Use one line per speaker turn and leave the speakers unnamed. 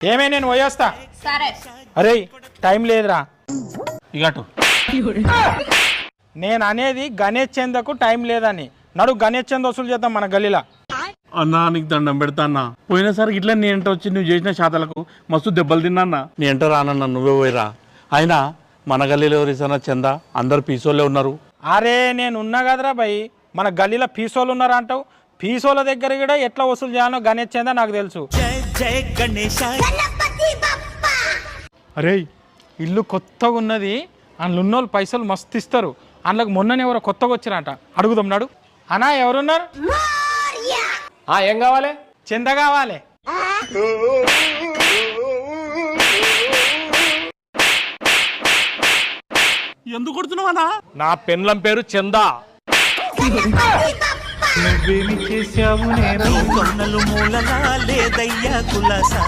ఏమే నేను పోయేస్తా.
సరే.
అరే టైం లేదురా.
ఇగటు
నేను అనేది గణేష్ చందకు టైం లేదని. నడు గణేష్ చంద వసూలు చేద్దాం మన గల్లీలా.
అన్నా నీకు దండం పెడతా అన్న. పోయినసారి ఇట్లా నీ ఎంట వచ్చి నువ్వు చేసిన శాతాలకు మస్తు దెబ్బలు తిన్నా అన్న. నీ ఎంట రానన్నా నువ్వే పోయిరా. అయినా మన గల్లీలో ఎవరిసన్నా చంద అందరు పీసోళ్ళే ఉన్నారు.
అరే నేను ఉన్నా కదరా భయ్. మన గల్లీలో పీసోళ్ళు ఉన్నారా అంటావు. పీసోళ్ళ దగ్గర కూడా ఎట్లా వసూలు చేయాలో గణేష్ చంద నాకు తెలుసు. అరే ఇల్లు కొత్తగా ఉన్నది. అందులో ఉన్నోళ్ళు పైసలు మస్తు ఇస్తారు. అందులోకి మొన్ననే ఎవరో కొత్తగా వచ్చారంట. అడుగుదాం నాడు. అన్నా ఎవరున్నారు?
ఏం కావాలి?
చంద కావాలి.
ఎందుకు కొడుతున్నావా?
నా పెన్లం పేరు చందా.
నువ్వేమి చేసావు నేరం?
కొన్నలు మూలలా లేదయ్యా కులాసా.